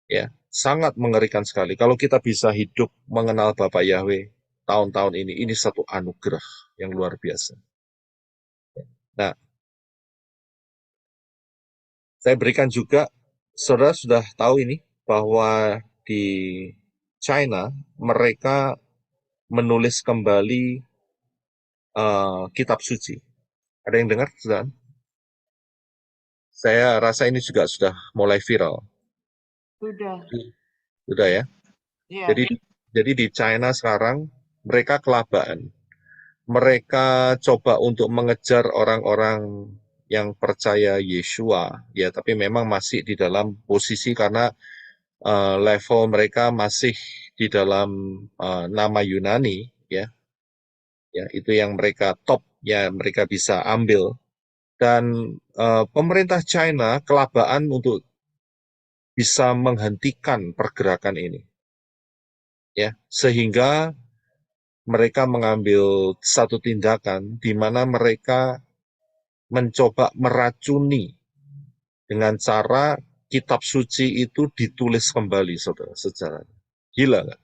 ya, sangat mengerikan sekali. Kalau kita bisa hidup mengenal Bapak Yahweh tahun-tahun ini satu anugerah yang luar biasa. Nah, saya berikan juga, saudara sudah tahu ini, bahwa di China mereka menulis kembali kitab suci. Ada yang dengar, saudara? Saya rasa ini juga sudah mulai viral. Sudah ya. Iya. Jadi di China sekarang mereka kelabaan. Mereka coba untuk mengejar orang-orang yang percaya Yeshua, ya, tapi memang masih di dalam posisi karena level mereka masih di dalam nama Yunani, ya, itu yang mereka top, ya, mereka bisa ambil. Dan pemerintah China kelabaan untuk bisa menghentikan pergerakan ini, ya, sehingga mereka mengambil satu tindakan di mana mereka mencoba meracuni dengan cara kitab suci itu ditulis kembali, saudara, secara gila nggak?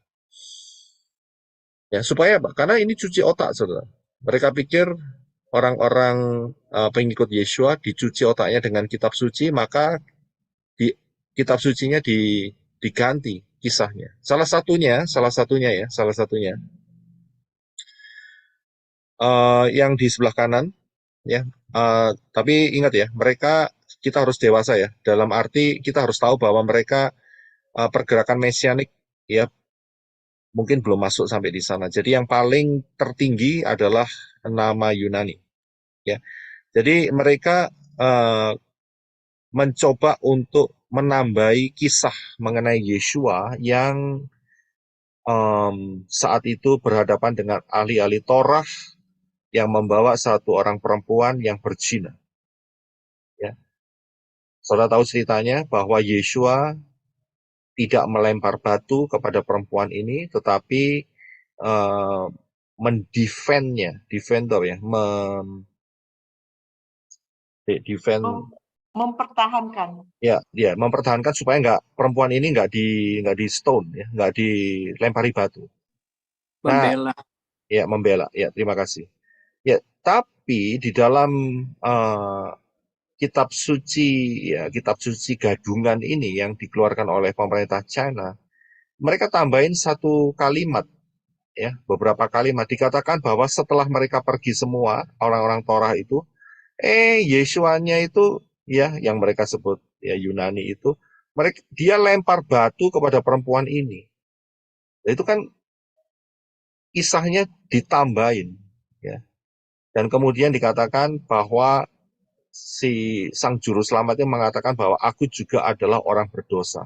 Ya, supaya apa? Karena ini cuci otak, saudara. Mereka pikir orang-orang pengikut Yeshua dicuci otaknya dengan kitab suci, maka kitab sucinya diganti kisahnya. Salah satunya yang di sebelah kanan, ya. Tapi ingat ya, kita harus dewasa ya. Dalam arti kita harus tahu bahwa mereka pergerakan mesianik, ya, mungkin belum masuk sampai di sana. Jadi yang paling tertinggi adalah nama Yunani, ya. Jadi mereka mencoba untuk menambahi kisah mengenai Yeshua yang saat itu berhadapan dengan ahli-ahli Torah yang membawa satu orang perempuan yang berzina. Ya. Saudara tahu ceritanya bahwa Yeshua tidak melempar batu kepada perempuan ini, tetapi Mempertahankan. ya, mempertahankan supaya perempuan ini nggak di stone, ya, nggak dilempari batu. Nah, Membela. ya, membela. Ya, terima kasih. Ya, tapi di dalam kitab suci gadungan ini yang dikeluarkan oleh pemerintah China, mereka tambahin satu kalimat, ya, beberapa kalimat, dikatakan bahwa setelah mereka pergi semua orang-orang Torah itu, Yeshuanya itu, ya, yang mereka sebut, ya, Yunani itu, dia lempar batu kepada perempuan ini. Itu kan kisahnya ditambahin, ya. Dan kemudian dikatakan bahwa si sang juru selamatnya mengatakan bahwa aku juga adalah orang berdosa.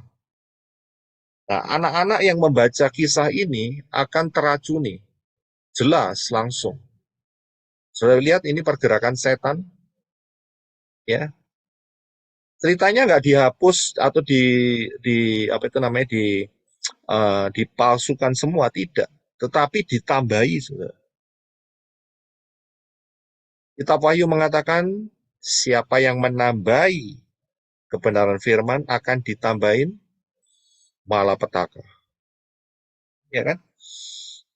Nah, anak-anak yang membaca kisah ini akan teracuni, jelas langsung. Sudah lihat ini pergerakan setan, ya. Ceritanya nggak dihapus atau dipalsukan semua, tidak, tetapi ditambahi, sudah. Kitab Wahyu mengatakan siapa yang menambahi kebenaran firman akan ditambahin malapetaka. Ya kan?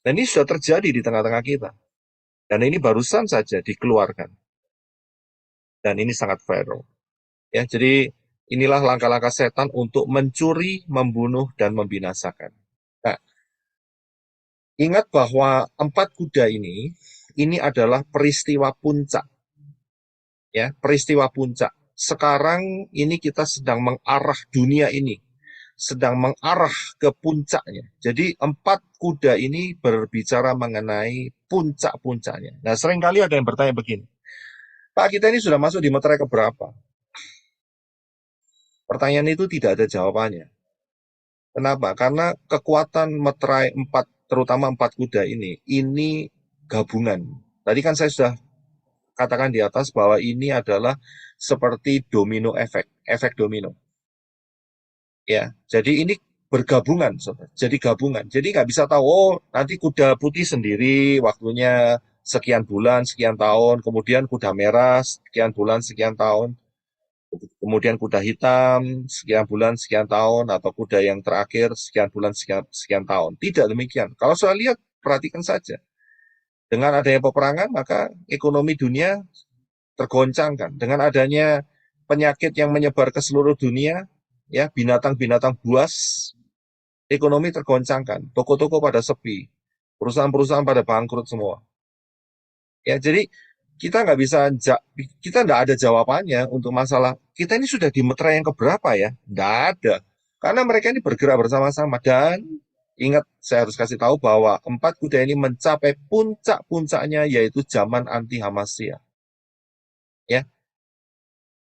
Dan ini sudah terjadi di tengah-tengah kita. Dan ini barusan saja dikeluarkan. Dan ini sangat viral. Ya, jadi inilah langkah-langkah setan untuk mencuri, membunuh, dan membinasakan. Nah, ingat bahwa 4 kuda ini adalah peristiwa puncak. Ya, peristiwa puncak. Sekarang ini kita sedang mengarah dunia ini, sedang mengarah ke puncaknya. Jadi 4 kuda ini berbicara mengenai puncak-puncaknya. Nah, seringkali ada yang bertanya begini, Pak, kita ini sudah masuk di meterai keberapa? Pertanyaan itu tidak ada jawabannya. Kenapa? Karena kekuatan meterai 4, terutama 4 kuda ini gabungan. Tadi kan saya sudah katakan di atas bahwa ini adalah seperti domino efek domino. Ya, jadi ini bergabungan, sobat. Jadi gabungan. Jadi nggak bisa tahu, oh nanti kuda putih sendiri waktunya sekian bulan, sekian tahun, kemudian kuda merah sekian bulan, sekian tahun, kemudian kuda hitam sekian bulan, sekian tahun, atau kuda yang terakhir sekian bulan, sekian tahun. Tidak demikian. Kalau saya lihat, perhatikan saja. Dengan adanya peperangan, maka ekonomi dunia tergoncangkan. Dengan adanya penyakit yang menyebar ke seluruh dunia, ya, binatang-binatang buas, ekonomi tergoncangkan, toko-toko pada sepi, perusahaan-perusahaan pada bangkrut semua. Ya, jadi kita nggak ada jawabannya untuk masalah kita ini sudah di meterai yang keberapa ya? Nggak ada, karena mereka ini bergerak bersama-sama. Dan ingat, saya harus kasih tahu bahwa 4 kuda ini mencapai puncak-puncaknya, yaitu zaman anti Hamasiyah. Ya,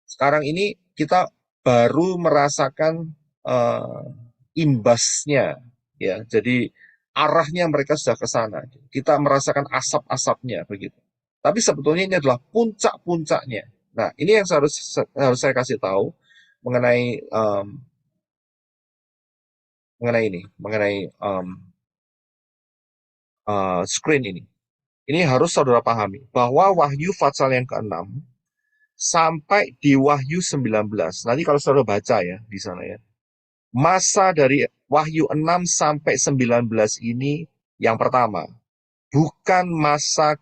sekarang ini kita baru merasakan imbasnya, ya. Jadi arahnya mereka sudah ke sana. Kita merasakan asap-asapnya begitu. Tapi sebetulnya ini adalah puncak-puncaknya. Nah, ini yang harus saya kasih tahu mengenai screen ini. Ini harus saudara pahami bahwa Wahyu pasal yang ke-6 sampai di Wahyu 19. Nanti kalau saudara baca ya di sana ya. Masa dari Wahyu 6 sampai 19 ini yang pertama, bukan masa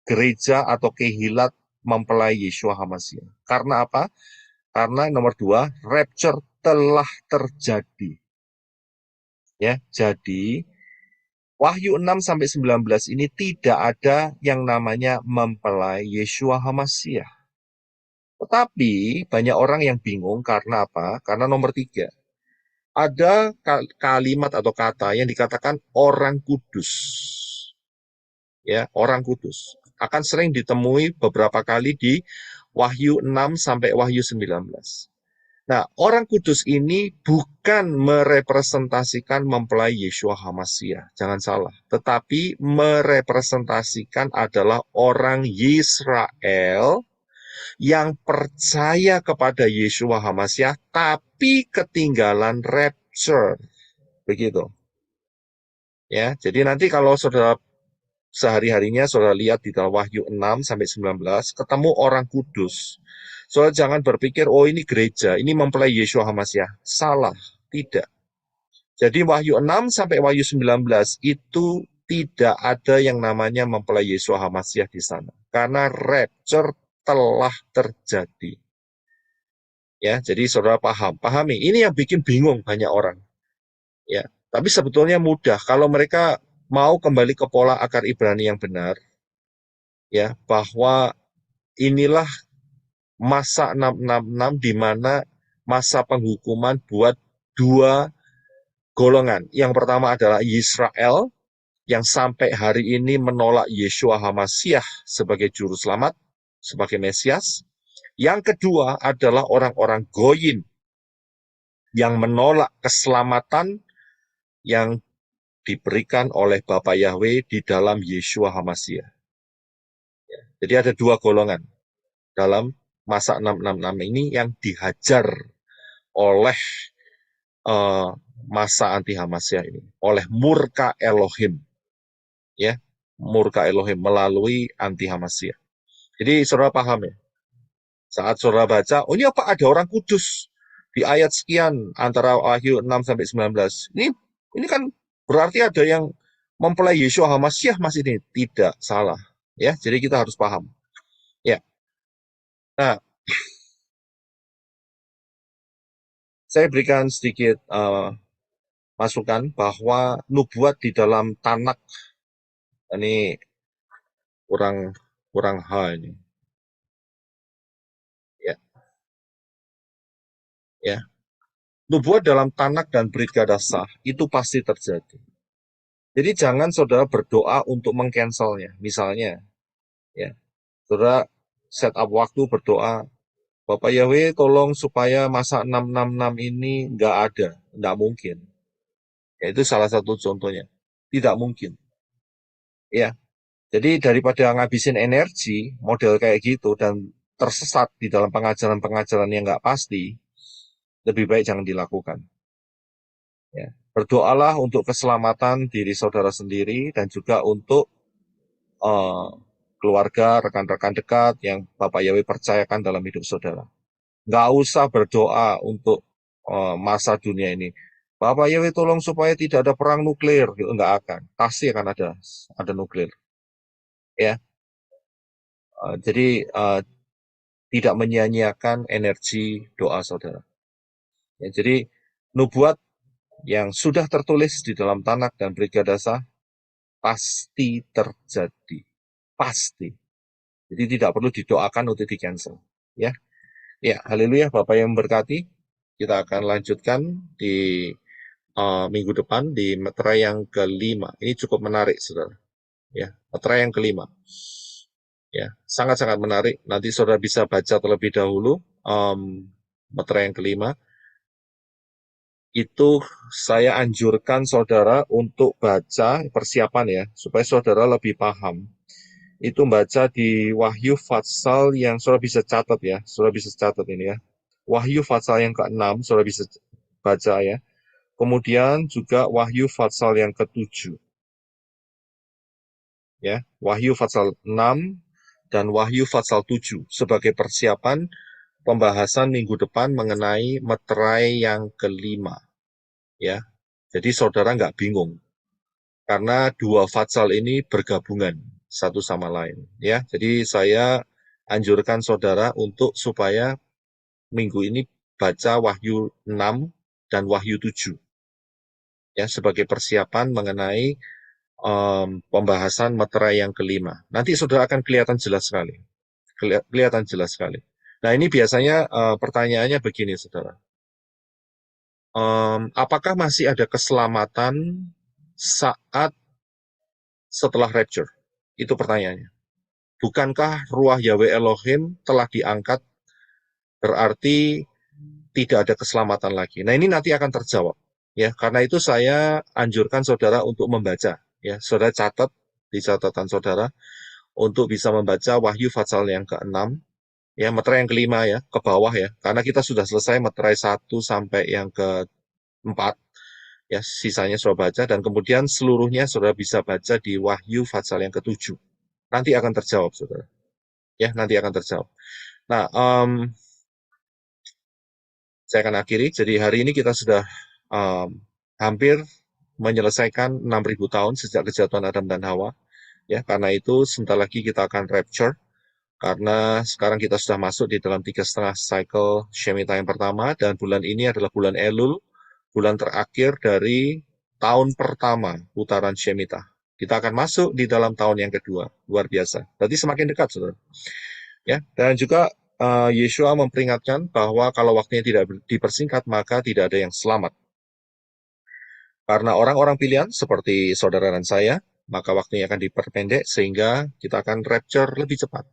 gereja atau kehilat mempelai Yeshua HaMashiach. Karena apa? Karena nomor 2, rapture telah terjadi. Ya, jadi Wahyu 6 sampai 19 ini tidak ada yang namanya mempelai Yeshua HaMashiach. Tetapi banyak orang yang bingung karena apa? Karena nomor 3, ada kalimat atau kata yang dikatakan orang kudus. Ya, orang kudus. Akan sering ditemui beberapa kali di Wahyu 6 sampai Wahyu 19. Nah, orang kudus ini bukan merepresentasikan mempelai Yeshua HaMashiach, jangan salah. Tetapi merepresentasikan adalah orang Yisrael yang percaya kepada Yeshua HaMashiach, tapi ketinggalan rapture. Begitu. Ya, jadi nanti kalau saudara sehari-harinya saudara lihat di dalam Wahyu 6 sampai 19, ketemu orang kudus. Saudara jangan berpikir, oh ini gereja, ini mempelai Yeshua HaMashiach. Salah, tidak. Jadi Wahyu 6 sampai Wahyu 19 itu tidak ada yang namanya mempelai Yeshua HaMashiach di sana. Karena rapture telah terjadi. Ya, jadi saudara pahami. Ini yang bikin bingung banyak orang. Ya, tapi sebetulnya mudah kalau mereka mau kembali ke pola akar Ibrani yang benar. Ya, bahwa inilah masa 666 di mana masa penghukuman buat 2 golongan. Yang pertama adalah Israel yang sampai hari ini menolak Yeshua HaMashiach sebagai juru selamat, sebagai Mesias. Yang kedua adalah orang-orang Goyim yang menolak keselamatan yang diberikan oleh Bapa Yahweh di dalam Yeshua HaMashiach. Jadi ada 2 golongan dalam masa 666 ini yang dihajar oleh masa anti Hamasiyah ini, oleh murka Elohim. Ya, murka Elohim melalui anti Hamasiyah. Jadi saudara paham ya? Saat saudara baca, oh ini apa ada orang kudus di ayat sekian antara Wahyu 6 sampai 19. Ini kan berarti ada yang mempelai Yeshua HaMashiach Mas ini. Tidak, salah. Ya, jadi kita harus paham. Ya. Nah, saya berikan sedikit masukan bahwa nubuat di dalam Tanak ini kurang kurang H ini. Ya, ya. Nubuat dalam Tanak dan Brit Gadasah itu pasti terjadi. Jadi jangan saudara berdoa untuk mengcancelnya. Misalnya, ya, saudara set up waktu berdoa, Bapak Yahweh tolong supaya masa 666 ini nggak ada, nggak mungkin. Ya, itu salah satu contohnya. Tidak mungkin. Ya, jadi daripada ngabisin energi model kayak gitu dan tersesat di dalam pengajaran-pengajaran yang nggak pasti, lebih baik jangan dilakukan. Ya. Berdoalah untuk keselamatan diri saudara sendiri dan juga untuk keluarga, rekan-rekan dekat yang Bapak Yahweh percayakan dalam hidup saudara. Nggak usah berdoa untuk masa dunia ini. Bapak Yahweh tolong supaya tidak ada perang nuklir, gitu. Nggak akan. Pasti akan ada nuklir. Ya, jadi tidak menyia-nyiakan energi doa saudara. Ya, jadi nubuat yang sudah tertulis di dalam Tanak dan Brit Gadasah pasti terjadi, pasti. Jadi tidak perlu didoakan untuk di-cancel. Ya, ya, haleluya, Bapak yang memberkati. Kita akan lanjutkan di minggu depan di meterai yang kelima. Ini cukup menarik, saudara. Ya, meterai yang kelima. Ya, sangat-sangat menarik. Nanti saudara bisa baca terlebih dahulu meterai yang kelima. Itu saya anjurkan saudara untuk baca persiapan ya, supaya saudara lebih paham. Itu baca di Wahyu Fatsal yang saudara bisa catat ya, saudara bisa catat ini ya. Wahyu Fatsal yang ke-6, saudara bisa baca ya. Kemudian juga Wahyu Fatsal yang ke-7. Ya, Wahyu Fatsal 6 dan Wahyu Fatsal 7 sebagai persiapan pembahasan minggu depan mengenai meterai yang kelima. Ya, jadi saudara nggak bingung karena dua fatsal ini bergabungan satu sama lain. Ya, jadi saya anjurkan saudara untuk supaya minggu ini baca Wahyu 6 dan Wahyu 7 ya sebagai persiapan mengenai pembahasan meterai yang kelima. Nanti saudara akan kelihatan jelas sekali, kelihatan jelas sekali. Nah ini biasanya pertanyaannya begini, saudara. Apakah masih ada keselamatan saat setelah rapture? Itu pertanyaannya. Bukankah ruah Yahweh Elohim telah diangkat, berarti tidak ada keselamatan lagi? Nah ini nanti akan terjawab. Ya, karena itu saya anjurkan saudara untuk membaca. Ya, saudara catat di catatan saudara untuk bisa membaca Wahyu Fatsal yang ke-6. Ya, meterai yang kelima ya, ke bawah ya. Karena kita sudah selesai meterai 1 sampai yang ke-4. Ya, sisanya saudara baca dan kemudian seluruhnya saudara bisa baca di Wahyu Fatsal yang ke-7. Nanti akan terjawab, saudara. Ya, nanti akan terjawab. Nah, saya akan akhiri. Jadi hari ini kita sudah hampir menyelesaikan 6.000 tahun sejak kejatuhan Adam dan Hawa. Ya, karena itu sebentar lagi kita akan rapture. Karena sekarang kita sudah masuk di dalam 3,5 cycle Shemitah yang pertama, dan bulan ini adalah bulan Elul, bulan terakhir dari tahun pertama putaran Shemitah. Kita akan masuk di dalam tahun yang kedua, luar biasa. Berarti semakin dekat, saudara. Ya, dan juga Yeshua memperingatkan bahwa kalau waktunya tidak dipersingkat, maka tidak ada yang selamat. Karena orang-orang pilihan seperti saudara dan saya, maka waktunya akan diperpendek sehingga kita akan rapture lebih cepat.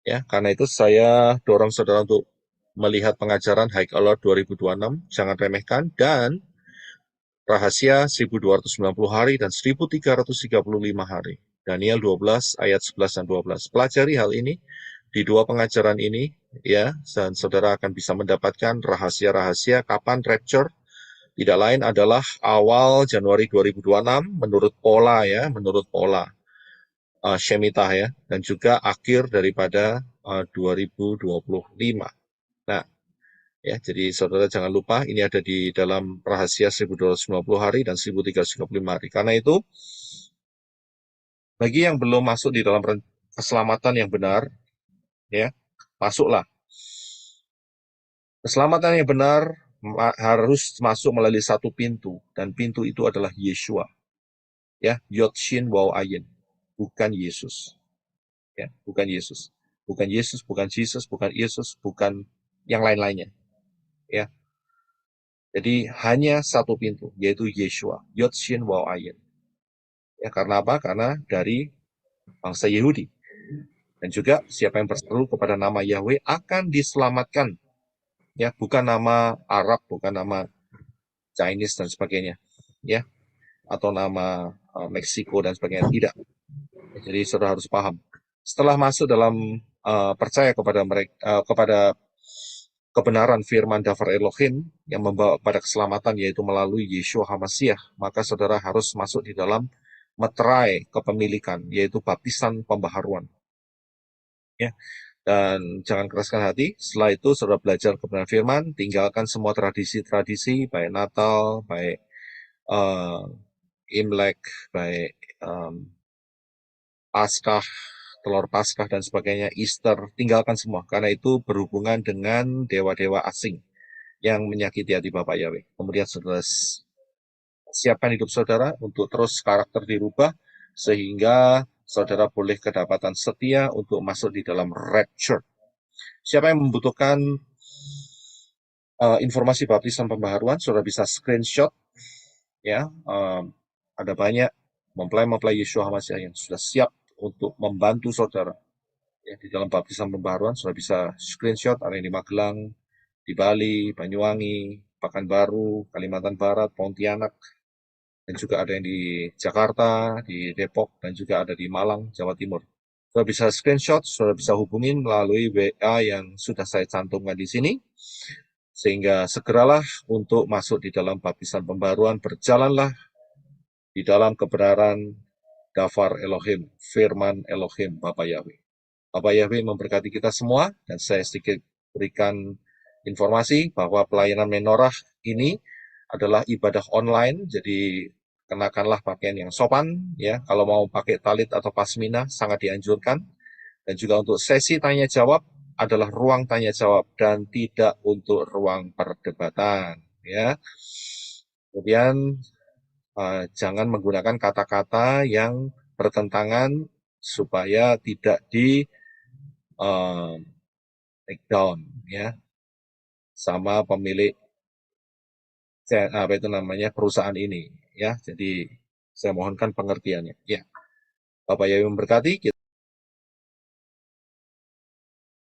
Ya, karena itu saya dorong saudara untuk melihat pengajaran High Alert 2026, jangan remehkan, dan rahasia 1290 hari dan 1335 hari. Daniel 12 ayat 11 dan 12. Pelajari hal ini di dua pengajaran ini ya, dan saudara akan bisa mendapatkan rahasia-rahasia kapan rapture. Tidak lain adalah awal Januari 2026 menurut pola ya, menurut pola Shemitah ya, dan juga akhir daripada 2025. Nah, ya, jadi saudara jangan lupa ini ada di dalam rahasia 1290 hari dan 1335 hari. Karena itu, bagi yang belum masuk di dalam keselamatan yang benar, ya, masuklah. Keselamatan yang benar harus masuk melalui satu pintu, dan pintu itu adalah Yeshua. Ya, Yod Shin Waw Ayin, bukan Yesus. Ya, bukan Yesus. Bukan Yesus, bukan Jesus, bukan Yesus, bukan yang lain-lainnya. Ya. Jadi hanya satu pintu, yaitu Yeshua, Yod Shin Waw Ayin. Ya, karena apa? Karena dari bangsa Yahudi. Dan juga siapa yang berseru kepada nama Yahweh akan diselamatkan. Ya, bukan nama Arab, bukan nama Chinese dan sebagainya. Ya, atau nama Meksiko dan sebagainya. Tidak. Jadi saudara harus paham. Setelah masuk dalam percaya kepada mereka, kepada kebenaran firman Dafar Elohim yang membawa pada keselamatan, yaitu melalui Yeshua HaMashiach, maka saudara harus masuk di dalam meterai kepemilikan, yaitu baptisan pembaharuan. Ya. Dan jangan keraskan hati, setelah itu saudara belajar kebenaran firman, tinggalkan semua tradisi-tradisi, baik Natal, baik Imlek, baik Paskah, telur Paskah dan sebagainya, Easter, tinggalkan semua, karena itu berhubungan dengan dewa-dewa asing yang menyakiti hati Bapak Yahweh. Kemudian saudara siapkan hidup saudara untuk terus karakter dirubah, sehingga saudara boleh kedapatan setia untuk masuk di dalam rapture. Siapa yang membutuhkan informasi baptisan pembaharuan, saudara bisa screenshot. Ya, ada banyak mempelai-mempelai Yeshua HaMashiach yang sudah siap untuk membantu saudara. Ya, di dalam baptisan pembaharuan, saudara bisa screenshot. Ada yang di Magelang, di Bali, Banyuwangi, Pekanbaru, Kalimantan Barat, Pontianak, dan juga ada yang di Jakarta, di Depok, dan juga ada di Malang, Jawa Timur. Saudara bisa screenshot, saudara bisa hubungin melalui WA yang sudah saya cantumkan di sini, sehingga segeralah untuk masuk di dalam baptisan pembaharuan, berjalanlah di dalam kebenaran Dafar Elohim, firman Elohim, Bapak Yahweh. Bapak Yahweh memberkati kita semua, dan saya sedikit berikan informasi bahwa pelayanan menorah ini adalah ibadah online, jadi kenakanlah pakaian yang sopan, ya. Kalau mau pakai talit atau pasmina sangat dianjurkan. Dan juga untuk sesi tanya jawab adalah ruang tanya jawab dan tidak untuk ruang perdebatan, ya. Kemudian jangan menggunakan kata-kata yang bertentangan supaya tidak di take down, ya, sama pemilik apa itu namanya perusahaan ini, ya. Jadi saya mohonkan pengertiannya, ya. Bapak Yahweh memberkati.